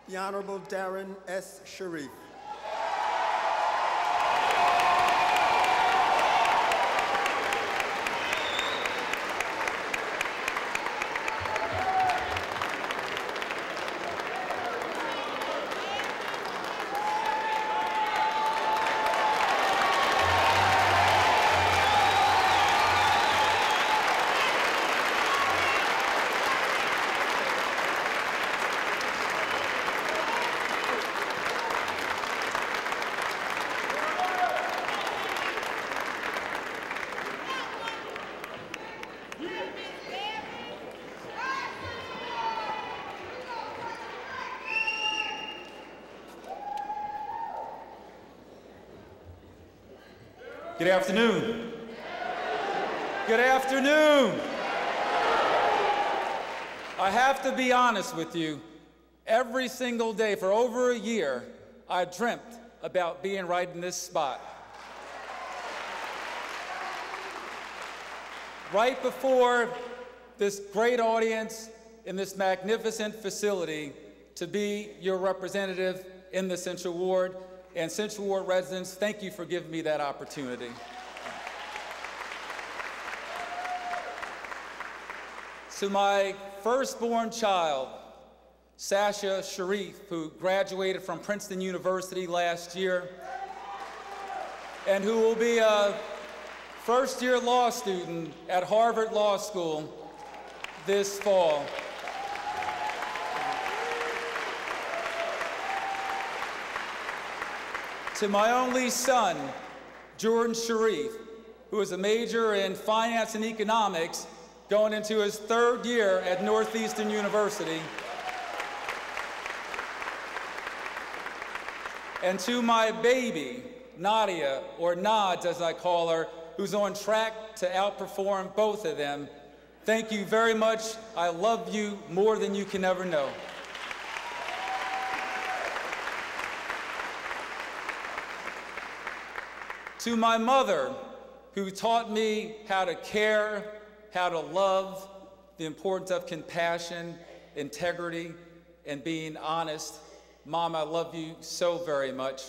the Honorable Darrin S. Sharif. Good afternoon. Good afternoon. I have to be honest with you. Every single day for over a year, I dreamt about being right in this spot. Right before this great audience in this magnificent facility to be your representative in the Central Ward. And Central Ward residents, thank you for giving me that opportunity. To my firstborn child, Sasha Sharif, who graduated from Princeton University last year, and who will be a first-year law student at Harvard Law School this fall. To my only son, Darrin Sharif, who is a major in finance and economics, going into his third year at Northeastern University. And to my baby, Nadia, or Nods as I call her, who's on track to outperform both of them, thank you very much. I love you more than you can ever know. To my mother, who taught me how to care, how to love, the importance of compassion, integrity, and being honest. Mom, I love you so very much.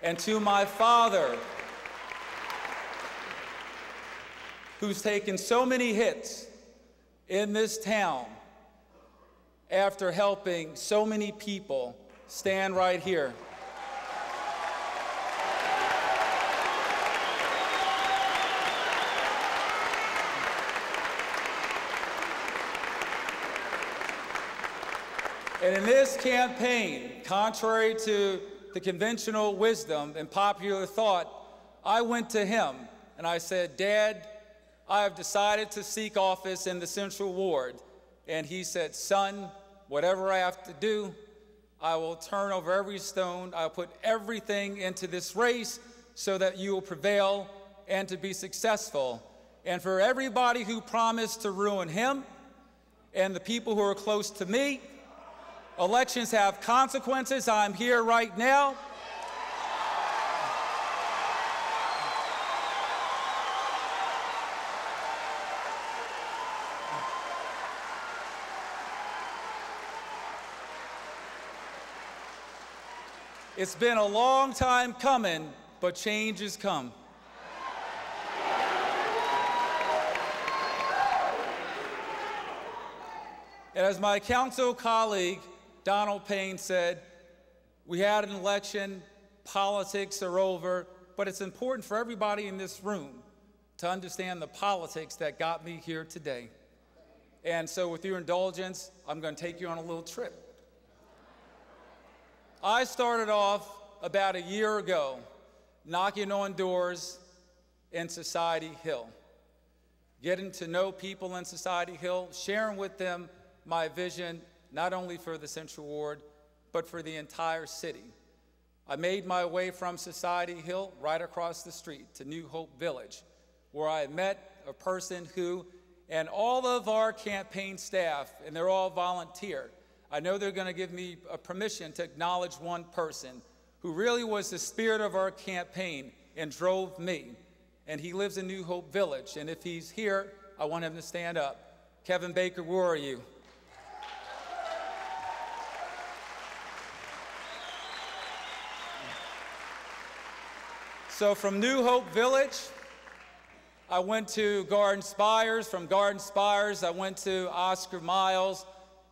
And to my father, who's taken so many hits in this town after helping so many people, stand right here. And in this campaign, contrary to the conventional wisdom and popular thought, I went to him and I said, Dad, I have decided to seek office in the Central Ward. And he said, son, whatever I have to do, I will turn over every stone. I'll put everything into this race so that you will prevail and to be successful. And for everybody who promised to ruin him and the people who are close to me, elections have consequences. I'm here right now. It's been a long time coming, but change has come. And as my council colleague, Donald Payne said, we had an election, politics are over, but it's important for everybody in this room to understand the politics that got me here today. And so with your indulgence, I'm going to take you on a little trip. I started off about a year ago knocking on doors in Society Hill, getting to know people in Society Hill, sharing with them my vision not only for the Central Ward, but for the entire city. I made my way from Society Hill right across the street to New Hope Village, where I met a person who, and all of our campaign staff, and they're all volunteer, I know they're gonna give me a permission to acknowledge one person who really was the spirit of our campaign and drove me. And he lives in New Hope Village, and if he's here, I want him to stand up. Kevin Baker, where are you? So from New Hope Village, I went to Garden Spires. From Garden Spires, I went to Oscar Miles.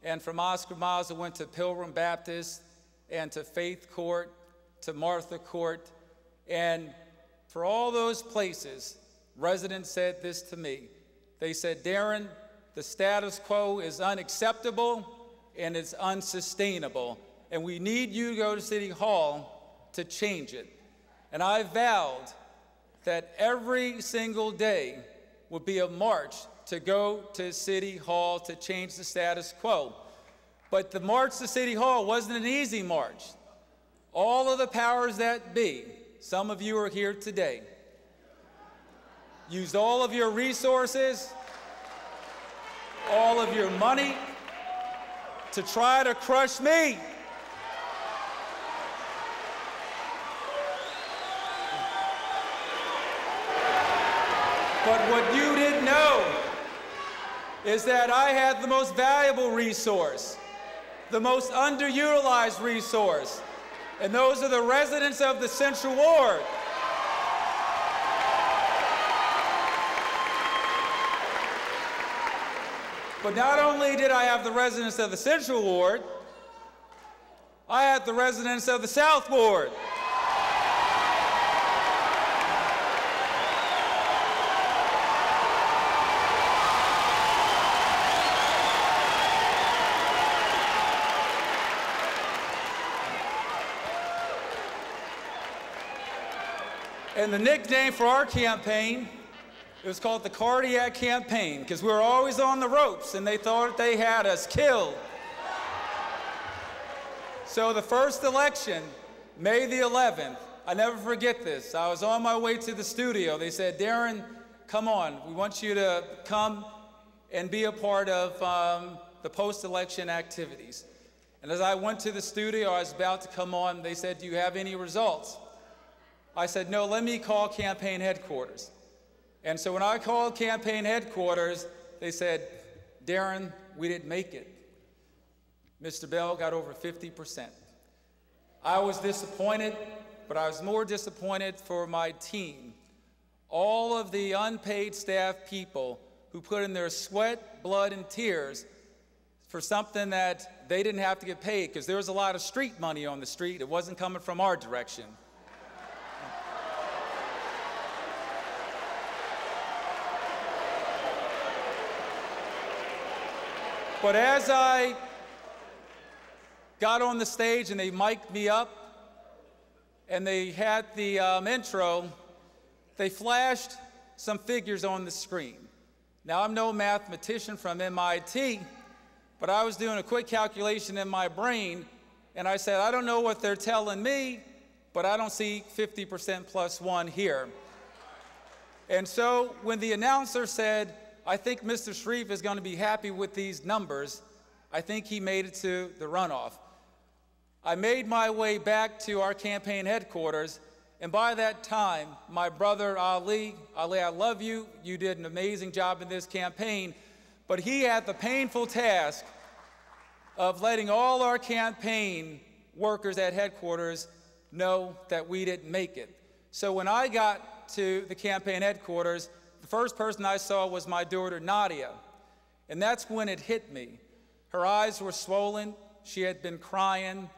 And from Oscar Miles, I went to Pilgrim Baptist and to Faith Court, to Martha Court. And for all those places, residents said this to me. They said, Darrin, the status quo is unacceptable and it's unsustainable. And we need you to go to City Hall to change it. And I vowed that every single day would be a march to go to City Hall to change the status quo. But the march to City Hall wasn't an easy march. All of the powers that be, some of you are here today, used all of your resources, all of your money to try to crush me. But what you didn't know is that I had the most valuable resource, the most underutilized resource, and those are the residents of the Central Ward. But not only did I have the residents of the Central Ward, I had the residents of the South Ward. And the nickname for our campaign, it was called the Cardiac Campaign, because we were always on the ropes and they thought they had us killed. So the first election, May the 11th, I never forget this. I was on my way to the studio. They said, Darrin, come on, we want you to come and be a part of the post-election activities. And as I went to the studio, I was about to come on, they said, do you have any results? I said, no, let me call campaign headquarters. And so when I called campaign headquarters, they said, Darrin, we didn't make it. Mr. Bell got over 50%. I was disappointed, but I was more disappointed for my team. All of the unpaid staff people who put in their sweat, blood, and tears for something that they didn't have to get paid, because there was a lot of street money on the street. It wasn't coming from our direction. But as I got on the stage and they mic'd me up and they had the intro, they flashed some figures on the screen. Now, I'm no mathematician from MIT, but I was doing a quick calculation in my brain, and I said, I don't know what they're telling me, but I don't see 50% plus one here. And so when the announcer said, I think Mr. Sharif is going to be happy with these numbers, I think he made it to the runoff. I made my way back to our campaign headquarters, and by that time, my brother Ali, I love you. You did an amazing job in this campaign, but he had the painful task of letting all our campaign workers at headquarters know that we didn't make it. So when I got to the campaign headquarters, the first person I saw was my daughter, Nadia, and that's when it hit me. Her eyes were swollen, she had been crying,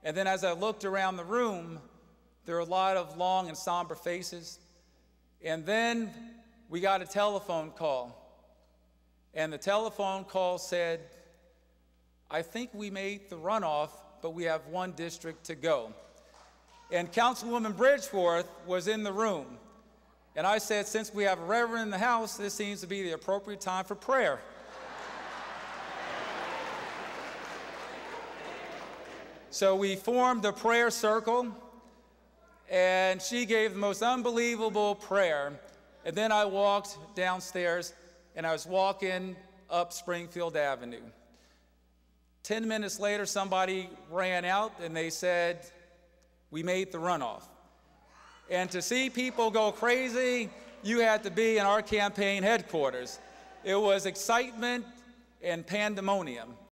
and then as I looked around the room, there were a lot of long and somber faces, and then we got a telephone call, and the telephone call said, I think we made the runoff, but we have one district to go. And Councilwoman Bridgeforth was in the room. And I said, since we have a reverend in the house, this seems to be the appropriate time for prayer. So we formed a prayer circle, and she gave the most unbelievable prayer. And then I walked downstairs, and I was walking up Springfield Avenue. 10 minutes later, somebody ran out, and they said, we made the runoff. And to see people go crazy, you had to be in our campaign headquarters. It was excitement and pandemonium.